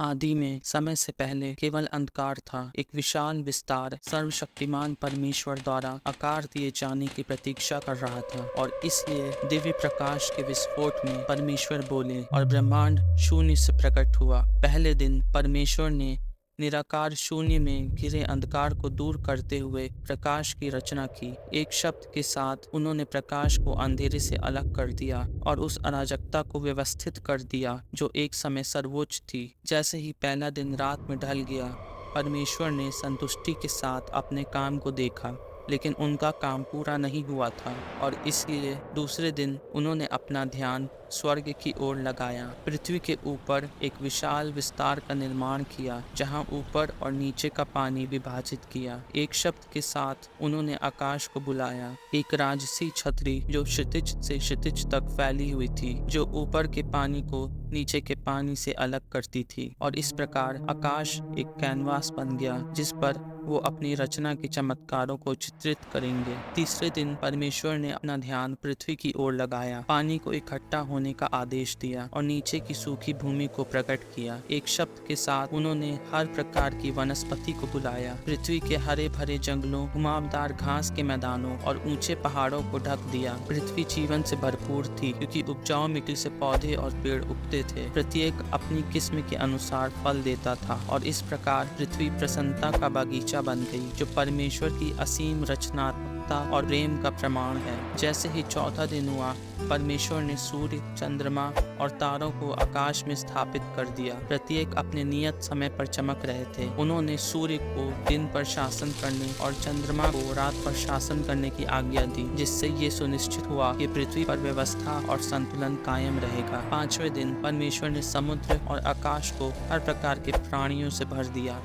आदि में समय से पहले केवल अंधकार था। एक विशाल विस्तार सर्वशक्तिमान परमेश्वर द्वारा आकार दिए जाने की प्रतीक्षा कर रहा था, और इसलिए दिव्य प्रकाश के विस्फोट में परमेश्वर बोले और ब्रह्मांड शून्य से प्रकट हुआ। पहले दिन परमेश्वर ने निराकार शून्य में घिरे अंधकार को दूर करते हुए प्रकाश की रचना की। एक शब्द के साथ उन्होंने प्रकाश को अंधेरे से अलग कर दिया और उस अराजकता को व्यवस्थित कर दिया जो एक समय सर्वोच्च थी। जैसे ही पहला दिन रात में ढल गया, परमेश्वर ने संतुष्टि के साथ अपने काम को देखा, लेकिन उनका काम पूरा नहीं हुआ था, और इसलिए दूसरे दिन उन्होंने अपना ध्यान स्वर्ग की ओर लगाया। पृथ्वी के ऊपर एक विशाल विस्तार का निर्माण किया, जहां ऊपर और नीचे का पानी विभाजित किया। एक शब्द के साथ उन्होंने आकाश को बुलाया, एक राजसी छतरी जो क्षितिज से क्षितिज तक फैली हुई थी, जो ऊपर के पानी को नीचे के पानी से अलग करती थी। और इस प्रकार आकाश एक कैनवास बन गया जिस पर वो अपनी रचना के चमत्कारों को चित्रित करेंगे। तीसरे दिन परमेश्वर ने अपना ध्यान पृथ्वी की ओर लगाया, पानी को इकट्ठा होने का आदेश दिया और नीचे की सूखी भूमि को प्रकट किया। एक शब्द के साथ उन्होंने हर प्रकार की वनस्पति को बुलाया, पृथ्वी के हरे भरे जंगलों, घुमावदार घास के मैदानों और ऊंचे पहाड़ों को ढक दिया। पृथ्वी जीवन से भरपूर थी, क्योंकि उपजाऊ मिट्टी से पौधे और पेड़ उगते थे। प्रत्येक अपनी किस्म के अनुसार फल देता था, और इस प्रकार पृथ्वी प्रसन्नता का बगीचा बन गई, जो परमेश्वर की असीम रचनात्मकता और प्रेम का प्रमाण है। जैसे ही चौथा दिन हुआ, परमेश्वर ने सूर्य, चंद्रमा और तारों को आकाश में स्थापित कर दिया। प्रत्येक अपने नियत समय पर चमक रहे थे। उन्होंने सूर्य को दिन पर शासन करने और चंद्रमा को रात पर शासन करने की आज्ञा दी, जिससे ये सुनिश्चित हुआ कि पृथ्वी पर व्यवस्था और संतुलन कायम रहेगा। पांचवें दिन परमेश्वर ने समुद्र और आकाश को हर प्रकार के प्राणियों से भर दिया।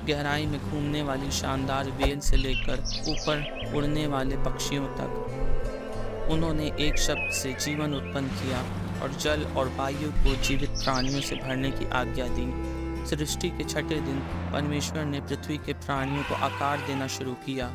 गहराई में घूमने वाली शानदार व्हेल से लेकर ऊपर उड़ने वाले पक्षियों तक उन्होंने एक शब्द से जीवन उत्पन्न किया, और जल और वायु को जीवित प्राणियों से भरने की आज्ञा दी। सृष्टि के छठे दिन परमेश्वर ने पृथ्वी के प्राणियों को आकार देना शुरू किया।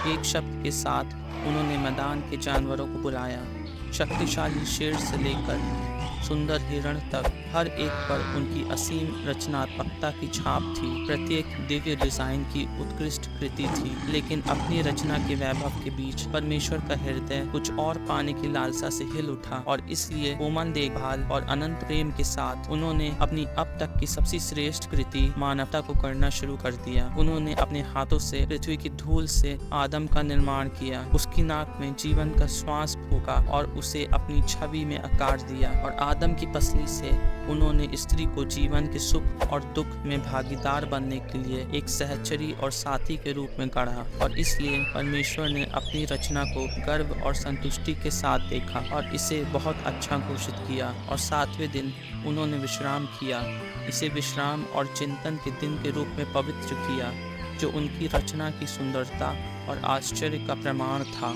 एक शब्द के साथ उन्होंने मैदान के जानवरों को बुलाया, शक्तिशाली शेर से लेकर सुंदर हिरण तक, हर एक पर उनकी असीम रचनात्मकता की छाप थी। प्रत्येक दिव्य डिजाइन की उत्कृष्ट कृति थी, लेकिन अपनी रचना के वैभव के बीच परमेश्वर का हृदय कुछ और पाने की लालसा से हिल उठा, और इसलिए कोमल देखभाल और अनंत प्रेम के साथ उन्होंने अपनी अब तक की सबसे श्रेष्ठ कृति मानवता को करना शुरू कर दिया। उन्होंने अपने हाथों से पृथ्वी की धूल से आदम का निर्माण किया, उसकी नाक में जीवन का श्वास फूंका और उसे अपनी छवि में आकार दिया, और आदम की पसली से उन्होंने स्त्री को जीवन के सुख और दुख में भागीदार बनने के लिए एक सहचरी और साथी के रूप में गढ़ा। और इसलिए परमेश्वर ने अपनी रचना को गर्व और संतुष्टि के साथ देखा और इसे बहुत अच्छा घोषित किया। और सातवें दिन उन्होंने विश्राम किया, इसे विश्राम और चिंतन के दिन के रूप में पवित्र किया, जो उनकी रचना की सुंदरता और आश्चर्य का प्रमाण था।